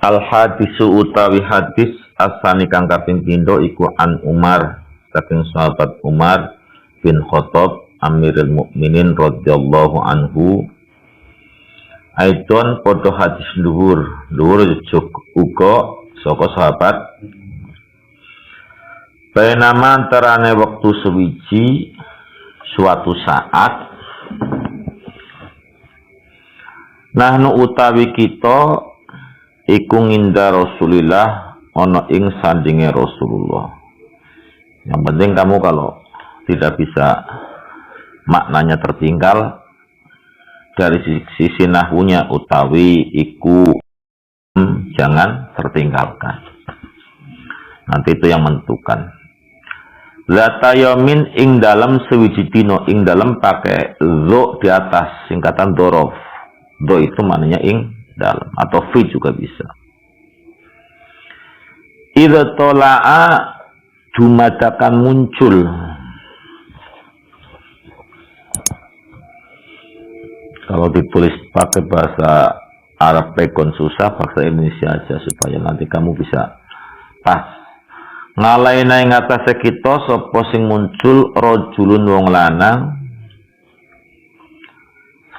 Al hadisu utawi hadis asani kang kaping pindho iku an Umar saking sahabat Umar bin Khattab Amirul Mukminin radhiyallahu anhu. Aidon padha hadis dhuwur uga saka sahabat. Bainama antarane wektu sewiji suatu saat nahnu utawi kita iku nginda Rasulillah ana ing sandinge Rasulullah. Yang penting kamu kalau tidak bisa maknanya tertinggal dari sisi nahwunya utawi iku jangan tertinggalkan. Nanti itu yang menentukan. Zata yamin ing dalam sewiji dino ing dalam pakai zo di atas singkatan dorof. Do itu maknanya ing dalam atau fi juga bisa. Idza tola'a dumadakan muncul. Kalau ditulis pakai bahasa Arab pekon susah, bahasa Indonesia aja supaya nanti kamu bisa pas. Ngalaina ing atase kita sapa sing muncul rajulun wong lanang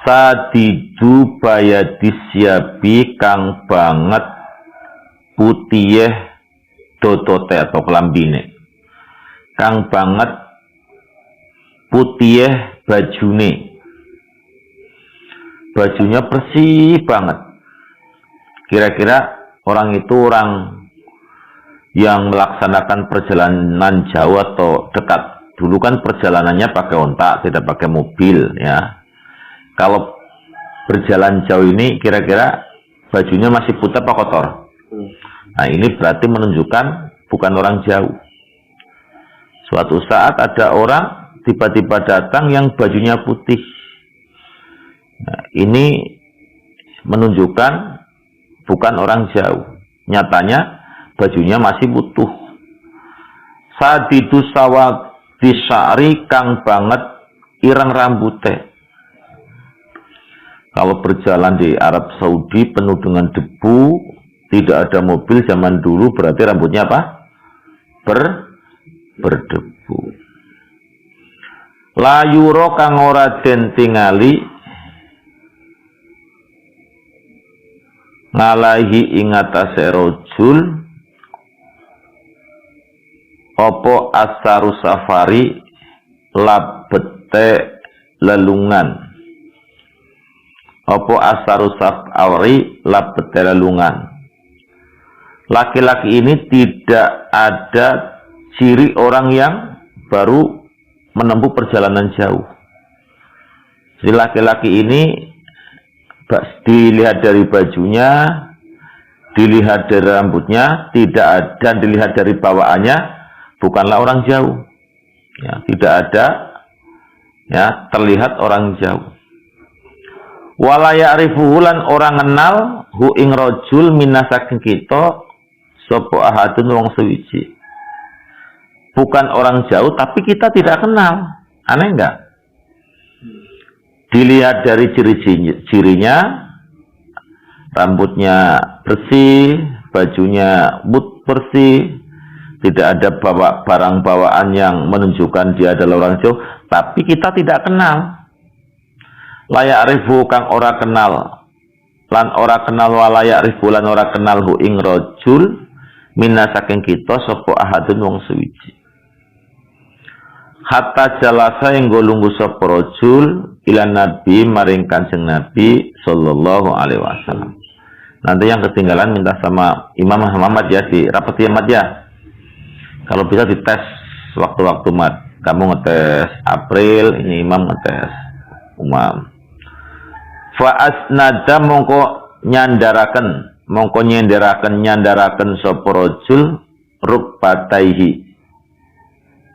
sadidu bayadisyabi kang banget putih dotote atau kelambine, kang banget putih bajunya bersih banget. Kira-kira orang itu orang yang melaksanakan perjalanan jauh atau dekat. Dulu kan perjalanannya pakai onta, tidak pakai mobil ya. Kalau berjalan jauh ini kira-kira bajunya masih putih apa kotor? Nah ini berarti menunjukkan bukan orang jauh. Suatu saat ada orang tiba-tiba datang yang bajunya putih. Nah, ini menunjukkan bukan orang jauh. Nyatanya bajunya masih utuh. Sadidu sawat disari kang banget ireng rambute. Kalau berjalan di Arab Saudi penuh dengan debu, tidak ada mobil zaman dulu, berarti rambutnya apa? Berdebu. Layuro kang ora den tingali ngalahi ingatase rojul opo asaru safari labete lelungan. Opo asaru safari labete lelungan. Laki-laki ini tidak ada ciri orang yang baru menempuh perjalanan jauh. Jadi laki-laki ini dilihat dari bajunya, dilihat dari rambutnya, tidak ada, dilihat dari bawaannya, bukanlah orang jauh. Ya, tidak ada, ya, terlihat orang jauh. Wala ya'rifuhu lan orang kenal hu ing rajul minasaking kita sapa ahadun wong sewiji. Bukan orang jauh tapi kita tidak kenal. Aneh enggak? Dilihat dari ciri-cirinya, rambutnya bersih, bajunya bersih, tidak ada barang bawaan yang menunjukkan dia adalah orang jauh, tapi kita tidak kenal. Layak rifu kang ora kenal, lan ora kenal walayak rifu lan ora kenal hu ing rajul minna saking kita sapa ahadun wong suwiji. Hatta jalasa yang golunggu sapa rajul ila nabi maring Kanjeng Nabi sallallahu alaihi wasallam. Nanti yang ketinggalan minta sama Imam Muhammad ya, di rapati Ahmad ya. Kalau bisa dites waktu-waktu mat. Kamu ngetes April, ini Imam ngetes Umam. Fa asnada mongko nyandaraken sapa rajul rukbataihi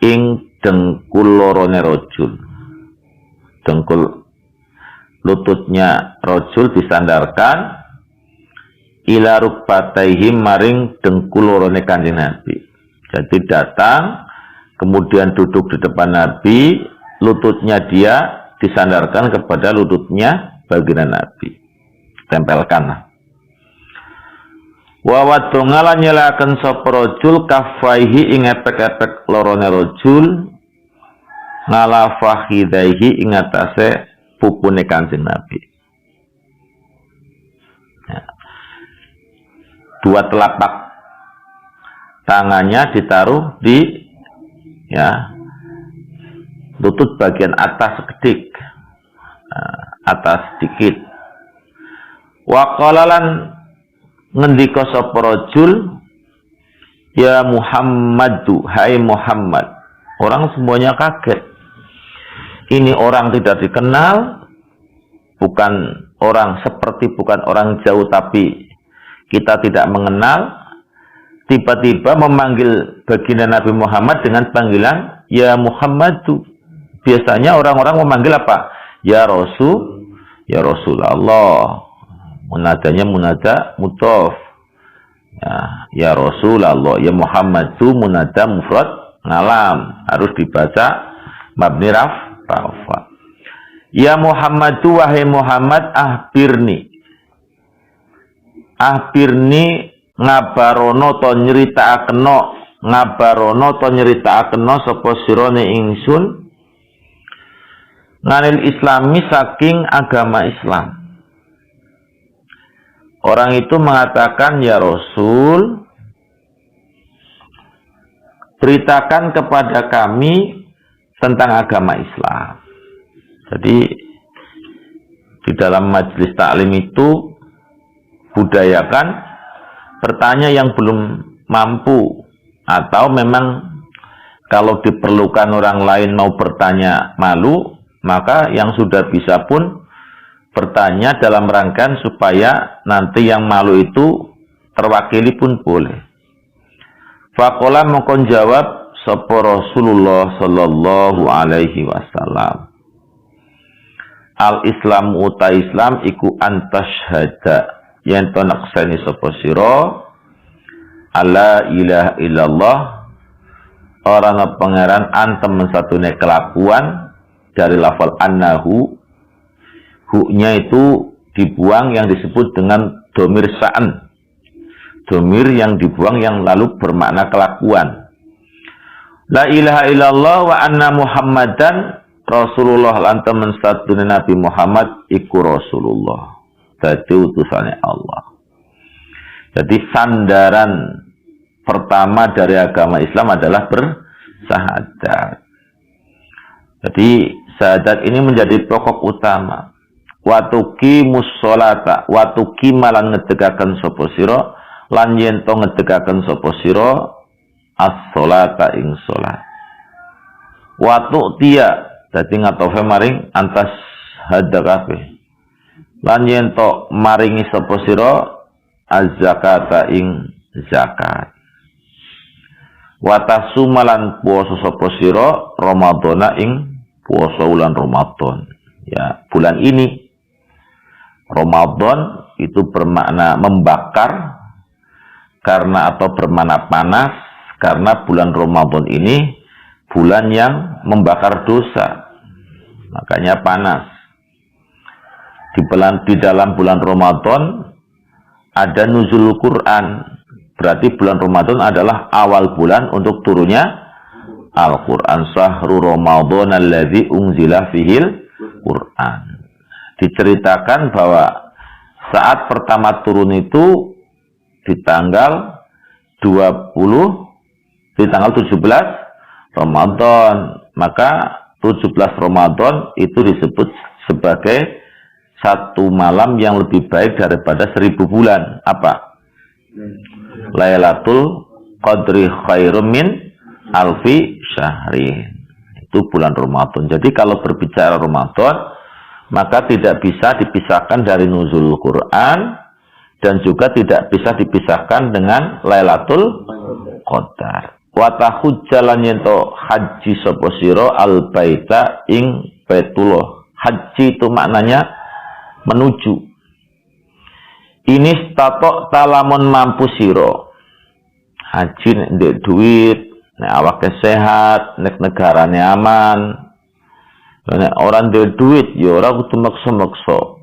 ing dengkul lorone rajul. Dengkul lututnya rajul disandarkan ila rukbataihi maring dengkul lorone Kanjeng Nabi. Jadi datang kemudian duduk di depan Nabi, lututnya dia disandarkan kepada lututnya baginda Nabi, tempelkan. Wa wadongala nyelaken sapa rajul kafaihi ing epek-epek lorone rajul ngala fakhidaihi ing atase pupune Kanjeng Nabi. Ya. Dua telapak tangannya ditaruh di lutut bagian atas sekedik, atas sedikit. Wa qalalan ngendika sapa rajul, ya Muhammadu, hai Muhammad. Orang semuanya kaget. Ini orang tidak dikenal, bukan orang jauh tapi kita tidak mengenal. Tiba-tiba memanggil baginda Nabi Muhammad dengan panggilan ya Muhammadu. Biasanya orang-orang memanggil apa? Ya Rasul, ya Rasulullah. Munadanya munada mudhof. Ya Rasulullah, ya Muhammadu munada mufrad ngalam, harus dibaca mabni rafa. Ya Muhammadu, wahai Muhammad, ahbirni ngabarono to nyeritakno sapa sirane ingsun nganil islami saking agama Islam. Orang itu mengatakan, ya Rasul, beritakan kepada kami tentang agama Islam. Jadi di dalam majelis taklim itu budayakan bertanya yang belum mampu, atau memang kalau diperlukan orang lain mau bertanya malu, maka yang sudah bisa pun bertanya dalam rangkaian supaya nanti yang malu itu terwakili pun boleh. Faqala mongkon jawab sapa Rasulullah sallallahu alaihi wasallam, al Islam uta Islam iku antashhada yen to nakseni sapa sira alla ilaha illallah, ora ana pangeran antem satune kelakuan dari lafal annahu. Hu-nya itu dibuang yang disebut dengan domir sa'an. Domir yang dibuang yang lalu bermakna kelakuan. La ilaha illallah wa anna Muhammadan Rasulullah lantaman satune Nabi Muhammad iku Rasulullah. Dadi utusannya Allah. Jadi sandaran pertama dari agama Islam adalah bersahadat. Jadi syahadat ini menjadi pokok utama. Watuki mussolata, watuki malan ngedegaken sapa sira, lan yen to ngedegaken sapa sira as-sholata ing salat. Watu tiya, dadi ngatofe maring antas hadza kabeh. Lan yen to maringi sapa sira az-zakata ing zakat. Watasumalan puasa sapa sira Ramadhana ing puasa bulan Ramadan. Ya, bulan ini Ramadan itu bermakna membakar karena atau bermakna panas karena bulan Ramadan ini bulan yang membakar dosa. Makanya panas. Di dalam bulan Ramadan ada nuzul Quran. Berarti bulan Ramadan adalah awal bulan untuk turunnya Al-Quran. Sahru Ramadan alladzi unzila fihil Quran. Diceritakan bahwa saat pertama turun itu di tanggal 17 Ramadan. Maka 17 Ramadan itu disebut sebagai satu malam yang lebih baik daripada 1000 bulan. Apa? Lailatul Qadri khairum min alfi syahrin. Itu bulan Ramadan. Jadi kalau berbicara Ramadan, maka tidak bisa dipisahkan dari nuzul Quran dan juga tidak bisa dipisahkan dengan Lailatul Qadar. Wa tahujjalan yento haji sapa sira al baita ing Baitullah. Haji itu maknanya menuju. Ini tatok talamun mampu sira. Haji ndek duit, nek awake sehat, nek negarane aman. Nek orang ndek duit ya ora kudu maksa-maksa.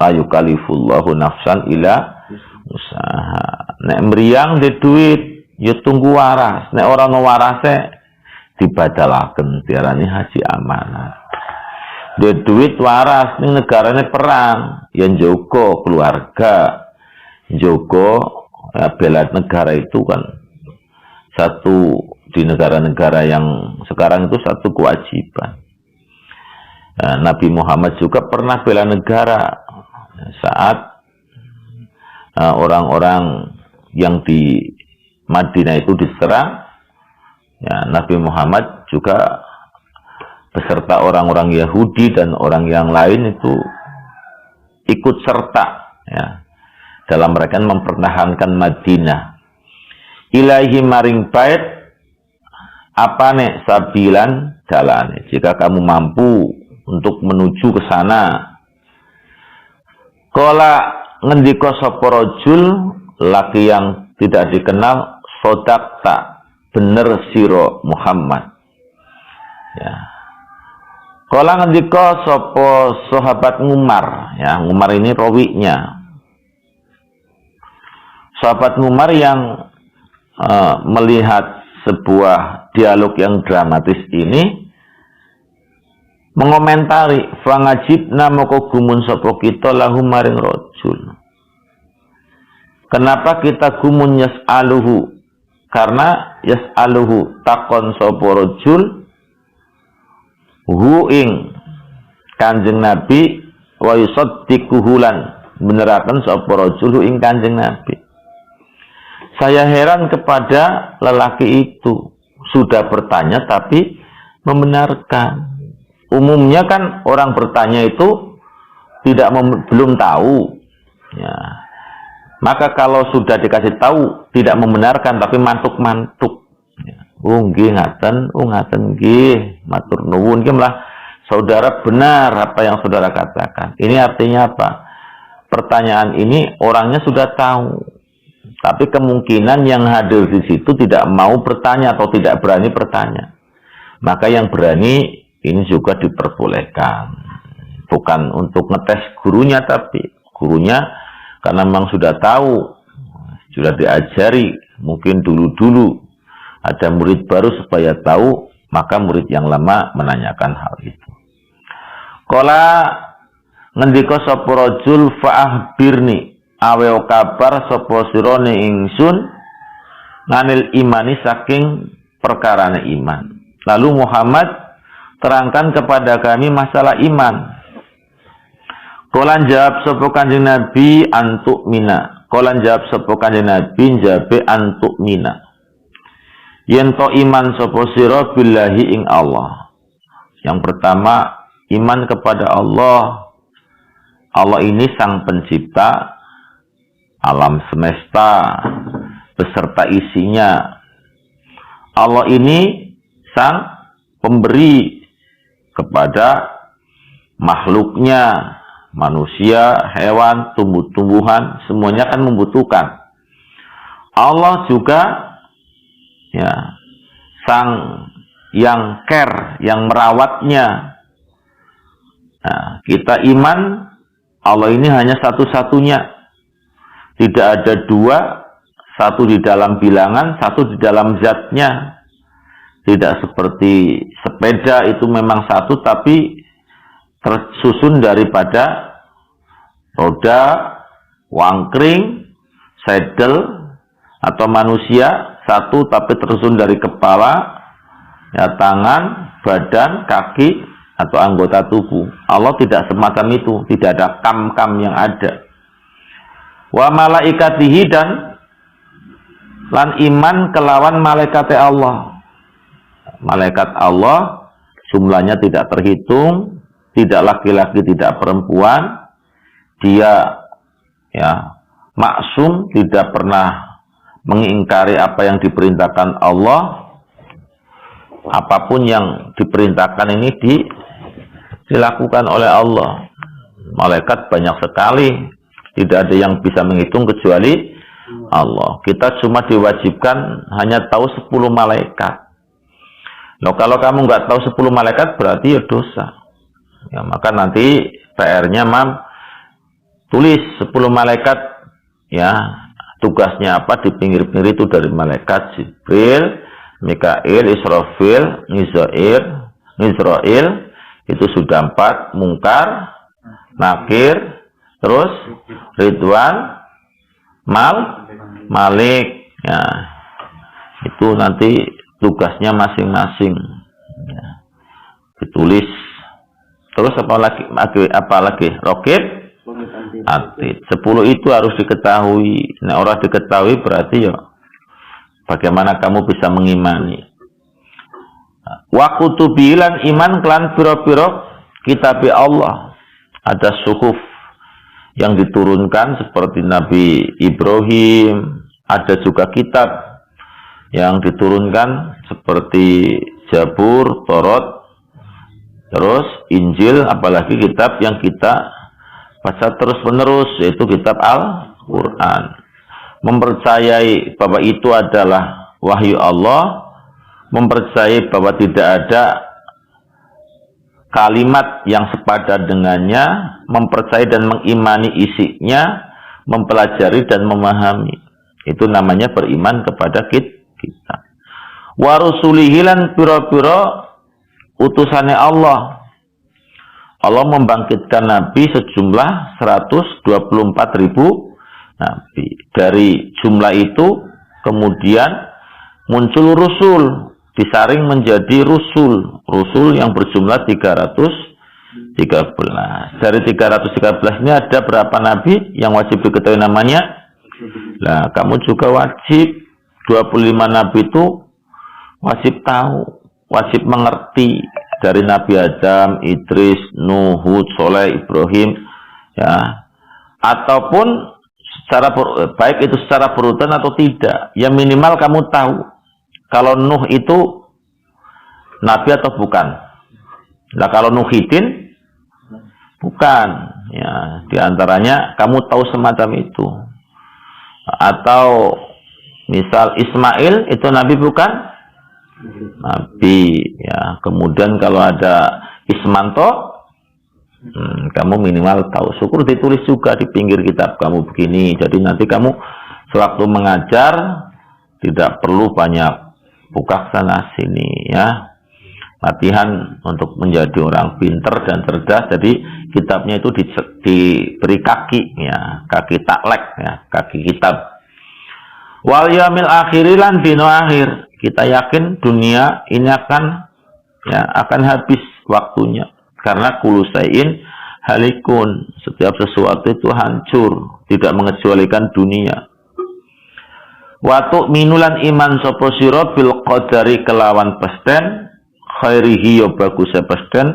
Ayu kalifullahu nafsan ila usaha. Nek mriyang di duit, ya tunggu waras. Nek ora ono warase dibadalaken diarani haji amanat. Di duit waras ning negarane perang, ya njogo keluarga, njogo bela negara itu kan satu di negara-negara yang sekarang itu satu kewajiban. Nabi Muhammad juga pernah bela negara saat orang-orang yang di Madinah itu diserang. Ya, Nabi Muhammad juga beserta orang-orang Yahudi dan orang yang lain itu ikut serta ya, dalam mereka mempertahankan Madinah. Ilahi maring bait apane sabilan jalane. Jika kamu mampu untuk menuju ke sana. Kala ngendika sapa rajul laki yang tidak dikenal, sodakta, bener siro Muhammad. Ya. Kala ngendika sapa sahabat Umar, ya, Umar ini rawinya. Sahabat Umar yang melihat sebuah dialog yang dramatis ini mengomentari fangajibna moko gumun sapa kita lahu maring rajul. Kenapa kita gumun yas'aluhu? Karena yas'aluhu takon sapa rajul hu ing Kanjeng Nabi wa yusaddiquhu lan beneraken sapa rajul hu ing Kanjeng Nabi. Saya heran kepada lelaki itu, sudah bertanya tapi membenarkan. Umumnya kan orang bertanya itu belum tahu. Ya. Maka kalau sudah dikasih tahu tidak membenarkan tapi mantuk-mantuk. Ya. Nggih ngaten, ngaten nggih, matur nuwun nggih malah saudara benar apa yang saudara katakan. Ini artinya apa? Pertanyaan ini orangnya sudah tahu. Tapi kemungkinan yang hadir di situ tidak mau bertanya atau tidak berani bertanya. Maka yang berani ini juga diperbolehkan. Bukan untuk ngetes gurunya, tapi gurunya karena memang sudah tahu, sudah diajari, mungkin dulu-dulu ada murid baru supaya tahu, maka murid yang lama menanyakan hal itu. Kala ngendika sapa rajul fa'ahbirni awe kabar sapa sirone ingsun nganil imani saking perkarane iman. Lalu Muhammad terangkan kepada kami masalah iman. Kolan jawab sapa Kanjeng Nabi antuk mina. Kolan jawab sapa Kanjeng Nabi jabe antuk mina. Yen to iman sapa sira billahi ing Allah. Yang pertama iman kepada Allah. Allah ini sang pencipta alam semesta beserta isinya. Allah ini sang pemberi kepada makhluknya, manusia, hewan, tumbuh-tumbuhan, semuanya kan membutuhkan. Allah juga ya sang yang care, yang merawatnya. Nah, kita iman Allah ini hanya satu-satunya. Tidak ada dua, satu di dalam bilangan, satu di dalam zatnya. Tidak seperti sepeda itu memang satu tapi tersusun daripada roda, wangkring, saddle, atau manusia satu tapi tersusun dari kepala, ya, tangan, badan, kaki, atau anggota tubuh. Allah tidak semacam itu, tidak ada kam-kam yang ada. Wa malaikatihi dan lan iman kelawan malaikat Allah. Malaikat Allah jumlahnya tidak terhitung, tidak laki-laki, tidak perempuan. Dia ya maksum, tidak pernah mengingkari apa yang diperintahkan Allah. Apapun yang diperintahkan ini dilakukan oleh Allah. Malaikat banyak sekali, tidak ada yang bisa menghitung kecuali Allah. Kita cuma diwajibkan hanya tahu 10 malaikat. Nah, kalau kamu nggak tahu 10 malaikat berarti ya dosa. Ya, maka nanti PR-nya tulis 10 malaikat ya tugasnya apa di pinggir-pinggir itu dari malaikat Jibril, Mikail, Israfil, Mizrail, itu sudah 4, Mungkar, Nakir, terus Ridwan, Malik. Ya, itu nanti tugasnya masing-masing. Ya, ditulis. Terus apa lagi? Rokib, Atid. 10 itu harus diketahui. Nah, orang diketahui berarti ya bagaimana kamu bisa mengimani. Wa kutubilan iman klan piro-piro kitabi Allah. Ada suhuf yang diturunkan seperti Nabi Ibrahim. Ada juga kitab yang diturunkan seperti Zabur, Taurat, terus Injil, apalagi kitab yang kita baca terus-menerus, yaitu kitab Al-Quran. Mempercayai bahwa itu adalah wahyu Allah, mempercayai bahwa tidak ada kalimat yang sepadan dengannya, mempercayai dan mengimani isinya, mempelajari dan memahami. Itu namanya beriman kepada kita. Wa rusulihi lan pira-pira utusannya Allah. Allah membangkitkan Nabi sejumlah 124.000 Nabi. Dari jumlah itu kemudian muncul Rusul, disaring menjadi Rusul. Rusul yang berjumlah 313. Dari 313 ini ada berapa Nabi yang wajib diketahui namanya? Nah, kamu juga wajib. 25 Nabi itu wajib tahu, wajib mengerti. Dari Nabi Adam, Idris, Nuh, Hud, Soleh, Ibrahim, ya, ataupun secara baik itu secara berurutan atau tidak, ya minimal kamu tahu kalau Nuh itu Nabi atau bukan. Nah, kalau Nuhidin bukan, ya, diantaranya kamu tahu semacam itu. Atau misal Ismail itu Nabi bukan? Nabi, ya. Kemudian kalau ada Ismanto, kamu minimal tahu. Syukur ditulis juga di pinggir kitab kamu begini. Jadi nanti kamu sewaktu mengajar tidak perlu banyak buka sana sini, ya. Latihan untuk menjadi orang pinter dan cerdas. Jadi kitabnya itu diberi kaki, ya, kaki taklek, ya, kaki kitab. Wal yaumil akhirilan dino akhir. Kita yakin dunia ini akan habis waktunya. Karena kulusain halikun. Setiap sesuatu itu hancur. Tidak mengecualikan dunia. Watu minulan iman sopo siro bil qadari kelawan pesten. Khairihi yo bagusnya pesten.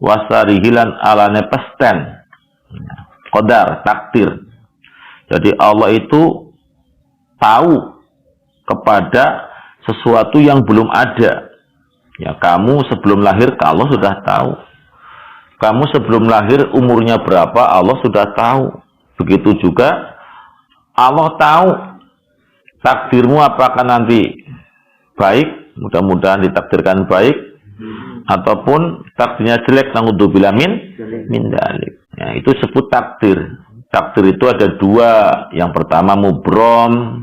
Wasarihilan alane pesten. Qadar, takdir. Jadi Allah itu tahu kepada sesuatu yang belum ada. Ya, kamu sebelum lahir Allah sudah tahu. Kamu sebelum lahir umurnya berapa Allah sudah tahu. Begitu juga Allah tahu takdirmu apakah nanti baik, mudah-mudahan ditakdirkan baik, ataupun takdirnya jelek, naudzubillah min dalik. Ya, itu sebut takdir. Takdir itu ada 2. Yang pertama mubrom,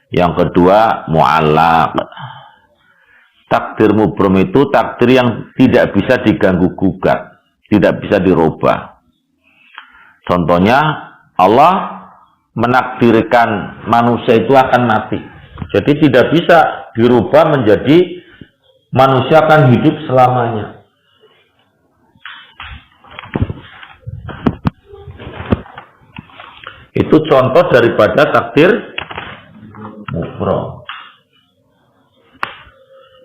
yang kedua mu'allaq. Takdir mubrom itu takdir yang tidak bisa diganggu gugat, tidak bisa dirubah. Contohnya Allah menakdirkan manusia itu akan mati. Jadi tidak bisa dirubah menjadi manusia akan hidup selamanya. Itu contoh daripada takdir mubrom.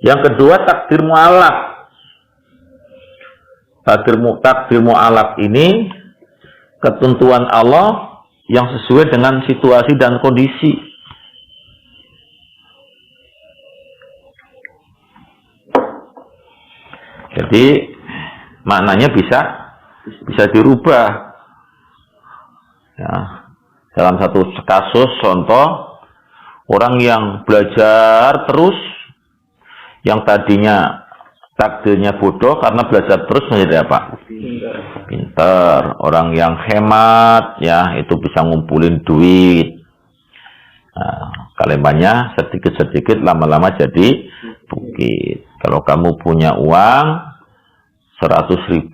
Yang kedua takdir mu'allaq. Takdir mu'allaq ini ketentuan Allah yang sesuai dengan situasi dan kondisi. Jadi maknanya bisa dirubah. Ya. Dalam satu kasus contoh, orang yang belajar terus, yang tadinya takdirnya bodoh karena belajar terus menjadi apa? Pinter. Orang yang hemat, ya, itu bisa ngumpulin duit. Lemannya sedikit-sedikit lama-lama jadi bukit. Kalau kamu punya uang 100.000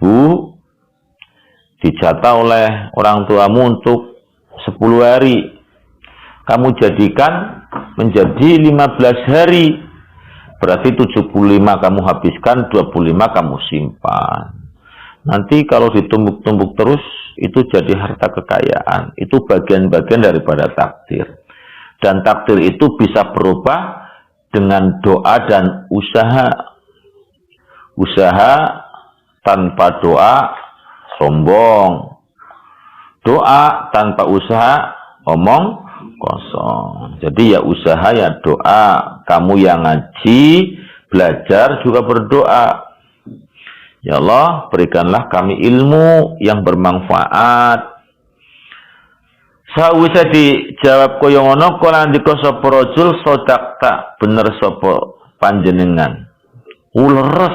dijatah oleh orang tuamu untuk 10 hari, kamu jadikan menjadi 15 hari, berarti 75 kamu habiskan, 25 kamu simpan. Nanti kalau ditumbuk-tumbuk terus, itu jadi harta kekayaan. Itu bagian-bagian daripada takdir. Dan takdir itu bisa berubah dengan doa dan usaha. Usaha tanpa doa sombong. Doa tanpa usaha omong kosong. Jadi ya usaha ya doa. Kamu yang ngaji, belajar juga berdoa. Ya Allah, berikanlah kami ilmu yang bermanfaat. Sawise dijawab kaya ngono, kala ndika sapa rajul, sadaqta, bener sapa panjenengan. Uleres